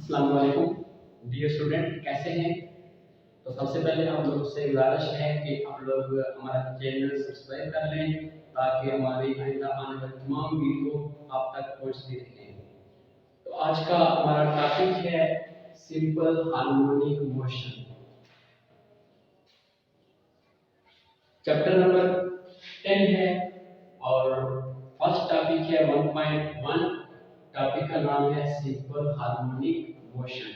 अस्सलाम वालेकुम dear student, कैसे हैं? तो सबसे पहले आप लोगों से गुजारिश है कि आप लोग हमारा चैनल सब्सक्राइब कर लें ताकि हमारी आइंदा आने वाली तमाम वीडियो आप तक पहुंचती रहें। तो आज का हमारा टॉपिक है simple harmonic motion. Chapter number 10 है और फर्स्ट टॉपिक है 1.1। टॉपिक का नाम है सिंपल हार्मोनिक मोशन।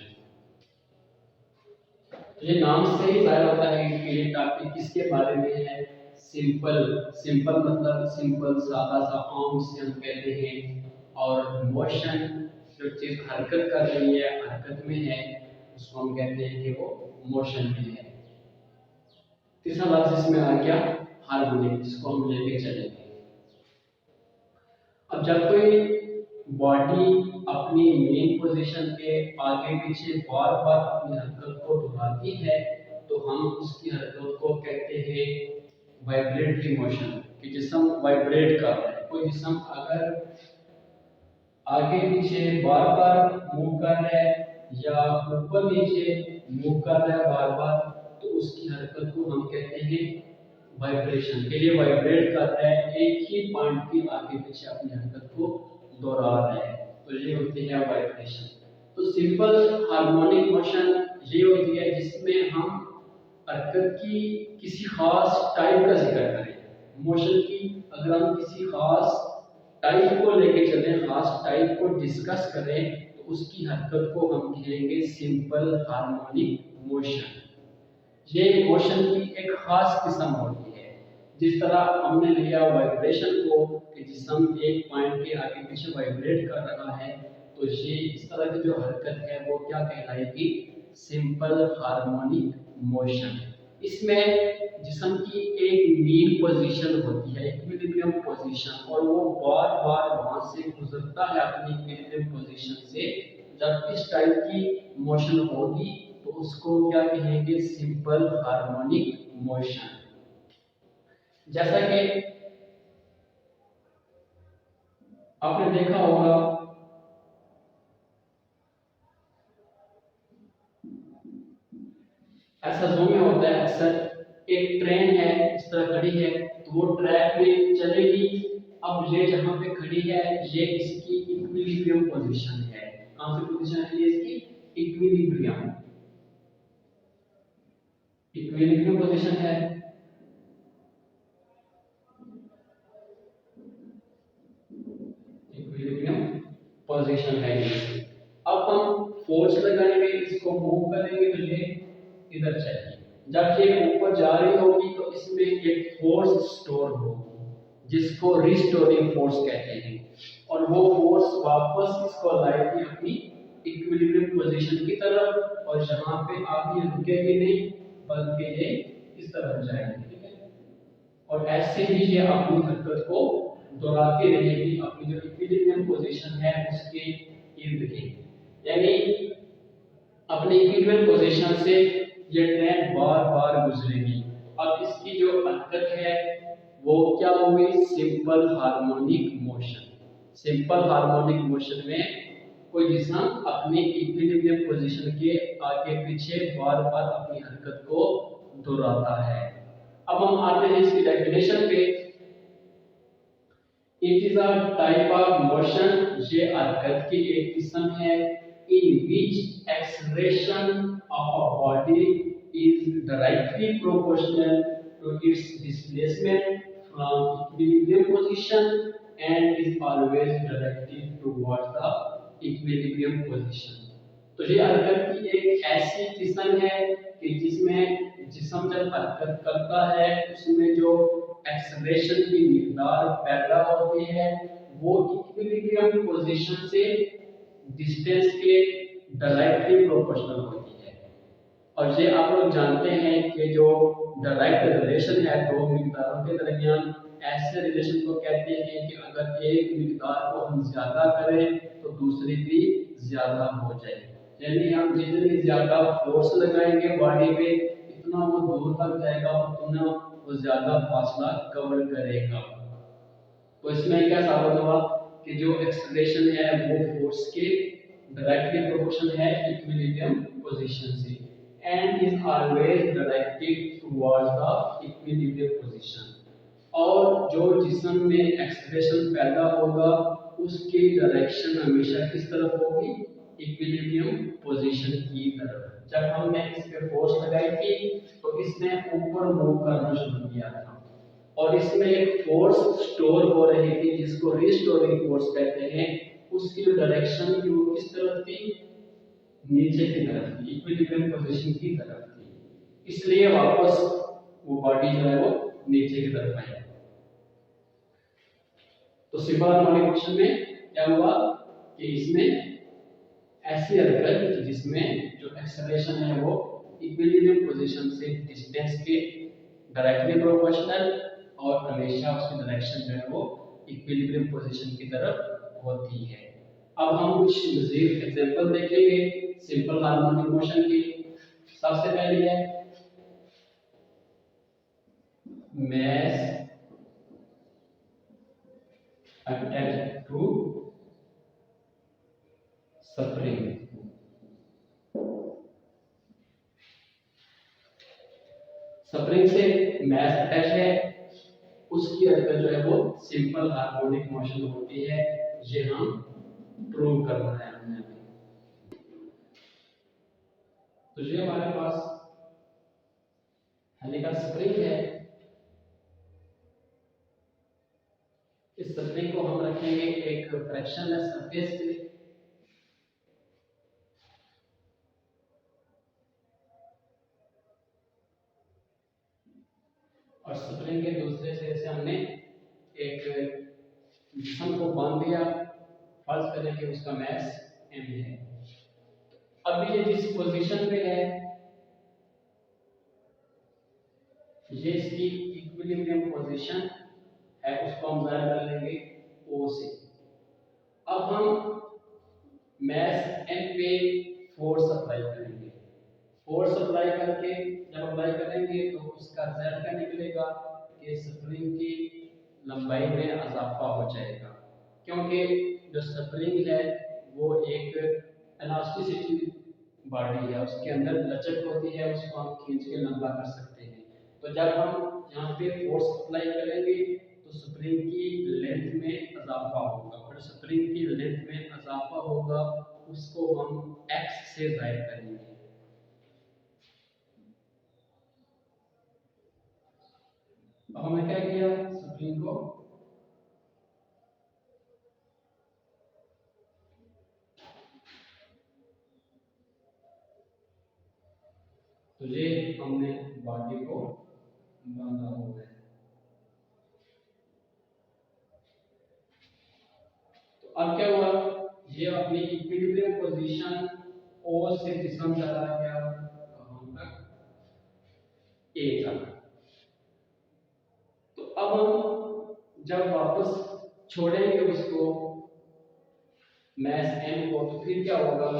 तो ये नाम से ही जाहिर होता है कि ये टॉपिक किसके बारे में है। सिंपल सिंपल मतलब सिंपल, सादा सा, आम से हम कहते हैं। और मोशन, जो चीज हरकत कर रही है, हरकत में है, उसको हम कहते हैं कि वो मोशन में है। तीसरा लफ्ज इसमें आ गया हार्मोनिक, जिसको हम लेके चलेंगे। अब जब कोई बॉडी अपनी मेन पोजीशन पे आगे पीछे बार बार अपनी हरकत को दोहराती है तो हम उसकी हरकत को कहते हैं वाइब्रेटरी मोशन, कि जिस्म वाइब्रेट कर रहा है। कोई जिस्म अगर आगे पीछे बार बार मूव कर रहा है या ऊपर नीचे मूव कर रहा है बार बार, तो उसकी हरकत को हम कहते हैं वाइब्रेशन। के लिए वाइब्रेट कर रहा है, एक ही पॉइंट की आगे पीछे अपनी हरकत को दोहरा रहा है, तो ये होती है वाइब्रेशन। तो सिंपल हार्मोनिक मोशन ये होती है जिसमें हम हरकत की किसी खास टाइप का जिक्र करें। मोशन की अगर हम किसी खास टाइप को लेके चलें, खास टाइप को डिस्कस करें, तो उसकी हरकत को हम कहेंगे सिंपल हार्मोनिक मोशन। ये मोशन की एक खास किस्म होती है। जिस तरह हमने लिया वाइब्रेशन को कि जिस्म एक पॉइंट के आगे पीछे वाइब्रेट कर रहा है, तो ये इस तरह की जो हरकत है वो क्या कहलाएगी? Simple harmonic motion. इसमें जिस्म की एक मीन पोजीशन होती है, इक्विलिब्रियम पोजीशन, और वो बार बार वहां से गुजरता है अपनी इक्विलिब्रियम पोजीशन से। जब इस टाइप की मोशन होगी तो उसको क्या कहेंगे? Simple harmonic motion. जैसा कि आपने देखा होगा ऐसा जो में होता है, अक्सर एक ट्रेन है इस तरह खड़ी है तो वो ट्रैक में चलेगी। अब ये जहां पे खड़ी है ये इसकी इक्विलिब्रियम पोजीशन है। कौन सी पोजीशन है ये इसकी? इक्विलिब्रियम। इक्विलिब्रियम पोजीशन है। इक्विलिब्रियम पोजीशन है ये। अब हम फोर्स लगाएंगे, इसको मूव करेंगे तो ये इधर चलेगी। जब ये ऊपर जा रही होगी तो इसमें एक फोर्स स्टोर होगी जिसको रिस्टोरिंग फोर्स कहते हैं, और वो फोर्स वापस इसको लाएगी अपनी इक्विलिब्रियम पोजीशन की तरफ, और यहाँ पे आगे रुकेगी नहीं बल्कि ये इस तरफ जाएगी। ठीक है, और ऐसे ही ये अपनी हरकत को दोहराती रहेगी अपनी जो इक्विलिब्रियम पोजीशन है उसके इर्द गिर्द। यानी अपनी इक्विलिब्रियम पोजीशन से ये ट्रेन बार बार गुजरेगी। अब इसकी जो हरकत है वो क्या होगी? Simple harmonic motion. Simple harmonic motion में कोई जिस्म अपनी इक्विलिब्रियम पोजीशन के आगे पीछे बार बार अपनी हरकत को दोहराता है। अब हम आते हैं इसकी डेफिनेशन पे। It is a type of motion, ये हरकत की एक किस्म है, in which acceleration of a body is directly proportional to its displacement from equilibrium position and is always directed towards the equilibrium position। तो ये हरकत की एक ऐसी किस्म है कि जिसमें जिस्म जब हरकत करता है उसमें जो एक्सेलरेशन की मिकदार पैदा होती है वो इक्विलिब्रियम पोजीशन से डिस्टेंस के डायरेक्टली प्रोपोर्शनल होती है। और ये आप लोग जानते हैं कि जो डायरेक्ट रिलेशन है दो मिकदारों के दरमियान, ऐसे रिलेशन को कहते हैं कि अगर एक मिकदार को हम ज्यादा करें तो दूसरी भी ज्यादा हो जाए। यानी हम जितनी ज्यादा फोर्स लगाएंगे बॉडी पे इतना वो दूर तक जाएगा और उतना वो ज्यादा फासला कवर करेगा। तो इसमें क्या साबित हुआ कि जो एक्सेलरेशन है वो फोर्स के डायरेक्टली प्रोपोर्शनल है इक्विलिब्रियम पोजीशन से and is always directed towards the equilibrium position. और जो जिस्म में एक्सेलरेशन पैदा होगा उसकी डायरेक्शन हमेशा किस तरफ होगी? इक्विलिब्रियम पोजीशन की तरफ। जब हमने इस पे फोर्स लगाई थी तो इसने ऊपर मूव करना शुरू किया था और इसमें एक फोर्स स्टोर हो रही थी जिसको रिस्टोरिंग फोर्स कहते हैं। उसकी डायरेक्शन की वो किस तरफ थी? नीचे की तरफ थी, इक्विलिब्रियम पोजीशन की तरफ थी। इसलिए वापस वो बॉडी जो है वो नीचे की तरफ आई। तो सिंपल हार्मोनिक मोशन में क्या हुआ कि इसमें ऐसी हरकत जिसमें जो एक्सेलरेशन है वो इक्विलिब्रियम पोजीशन से डिस्टेंस के डायरेक्टली प्रोपोर्शनल और हमेशा उसकी डायरेक्शन जो है वो इक्विलिब्रियम पोजीशन की तरफ होती है। अब हम कुछ मजीद एग्जांपल देखेंगे सिंपल हार्मोनिक मोशन की। सबसे पहले है mass attached to spring। Spring से मैस अटैच है, उसकी हरकत जो है वो सिंपल हार्मोनिक मोशन होती है। ये हम प्रूव करना है हमने अभी। तो ये हमारे पास हेलिकल स्प्रिंग है। इस स्प्रिंग को हम रखेंगे एक फ्रैक्शनलेस सरफेस पे और स्प्रिंग के दूसरे सिरे से हमने एक जिस्म को बांध दिया। फर्ज करें कि उसका मैस m है। अब ये जिस पोजीशन पे है ये इसकी इक्विलिब्रियम पोजीशन है, उसको हम जाहिर कर लेंगे O से। अब हम मैस m पे फोर्स अप्लाई करेंगे। फोर्स अप्लाई करके जब अप्लाई करेंगे तो उसका रिजल्ट क्या निकलेगा कि स्प्रिंग की लंबाई में इजाफा हो जाएगा, क्योंकि जो स्प्रिंग है वो एक इलास्टिसिटी बॉडी है, उसके अंदर लचक होती है, उसको हम खींच के लंबा कर सकते हैं। तो जब हम यहाँ पे फोर्स अप्लाई करेंगे तो स्प्रिंग की लेंथ में इजाफा होगा और स्प्रिंग की लेंथ में इजाफा होगा उसको हम x से जाहिर करेंगे। अब हमने क्या किया, स्प्रिंग को तो ये हमने बॉडी को बांधा हुआ है। तो अब क्या हुआ, ये अपनी इक्विलिब्रियम पोजीशन O से जिस्म चला गया कहां तक? A तक। तो अब हम जब वापस छोड़ेंगे उसको मैस m को तो फिर क्या होगा,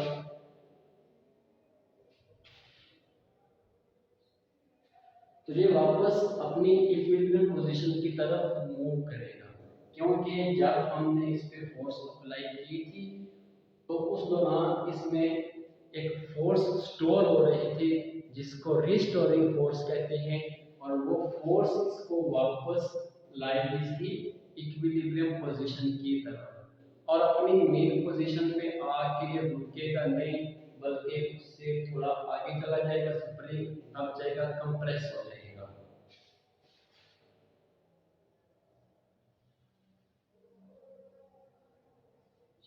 तो ये वापस अपनी इक्विलिब्रियम पोजीशन की तरफ मूव करेगा, क्योंकि जब हमने इस पे फोर्स अप्लाई की थी तो उस दौरान इसमें एक फोर्स स्टोर हो रही थी जिसको रिस्टोरिंग फोर्स कहते हैं और वो फोर्स इसको वापस लाएगी इसकी इक्विलिब्रियम पोजीशन की तरफ और अपनी मेन पोजीशन पे आके ये रुकेगा नहीं बल्कि उससे थोड़ा आगे चला जाएगा, स्प्रिंग दब जाएगा, कंप्रेस हो जाएगा।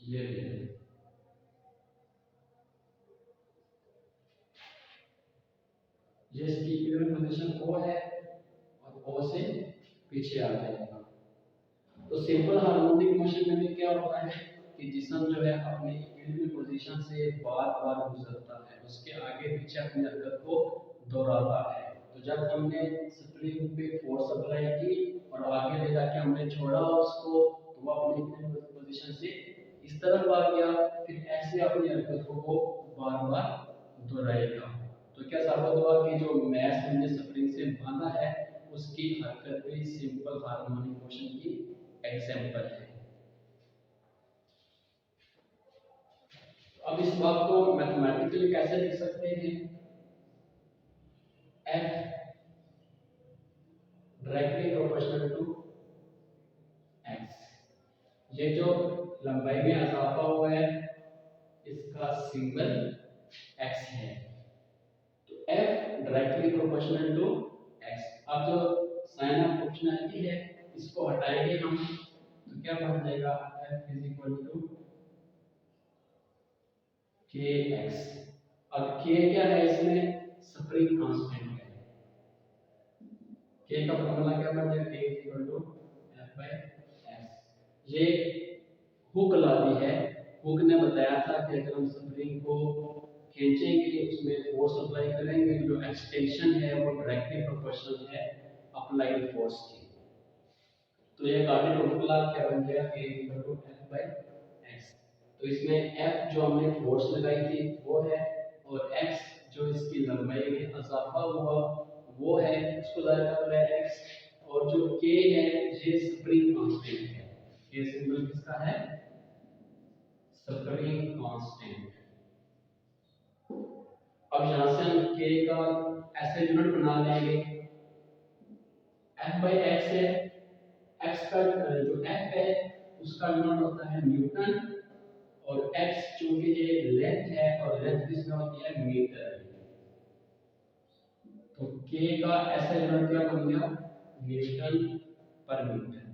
ये इसकी इक्विलिब्रियम पोजीशन O है और O से पीछे आ जाएगा। तो सिंपल हार्मोनिक मोशन में भी क्या होता है कि जिस्म जो है अपनी इक्विलिब्रियम पोजीशन से बार-बार गुजरता है, उसके आगे पीछे अपनी हरकत को दोहराता है। तो जब हमने स्प्रिंग पे फोर्स अप्लाई की और आगे ले जाके हमने छोड़ा उसको तो वो अपनी इक्विलिब्रियम पोजीशन से इस तरफ आ गया, फिर ऐसे अपनी हरकत को वो बार-बार दोहराएगा। तो क्या साबित हुआ कि जो मैस हमने स्प्रिंग से बांधा है उसकी हरकत भी सिंपल हार्मोनिक मोशन की एग्जाम्पल है। अब इस बात को मैथमेटिकली कैसे लिख सकते हैं? F directly proportional to x। ये जो लंबाई में इजाफा हुआ है इसका सिंबल x है, तो F directly proportional to x। अब जो साइन ऑफ प्रोपोर्शनलिटी है इसको हटाएंगे हम, तो क्या बन जाएगा? F is equal to kx। अब k क्या है? इसमें स्प्रिंग कांस्टेंट है। k का फॉर्मूला क्या बन जाएगा? k is equal to f by s। ये हुक ला दी है। हुक ने बताया था कि अगर हम स्प्रिंग को खींचेंगे उसमें फोर्स अप्लाई करेंगे, जो एक्सटेंशन है वो डायरेक्टली प्रोपोर्शनल है अप्लाइड फोर्स की। तो ये कार्टेशियन फॉर्मूला क्या बन गया? k equal to f by s। तो इसमें f जो हमने फोर्स लगाई थी वो है, और x जो इसकी लंबाई में इजाफा हुआ वो है, उसको जाहिर कर रहा है x। और जो k है ये स्प्रिंग कांस्टेंट है। ये सिंबल किसका है? Spring constant. अब यहां से हम k का ऐसे यूनिट बना लेंगे, f बाय x है। x का जो f है उसका यूनिट होता है न्यूटन, और x चूंकि ये लेंथ है और लेंथ किसमें होती है? मीटर। तो k का ऐसा यूनिट क्या बन गया? न्यूटन पर मीटर।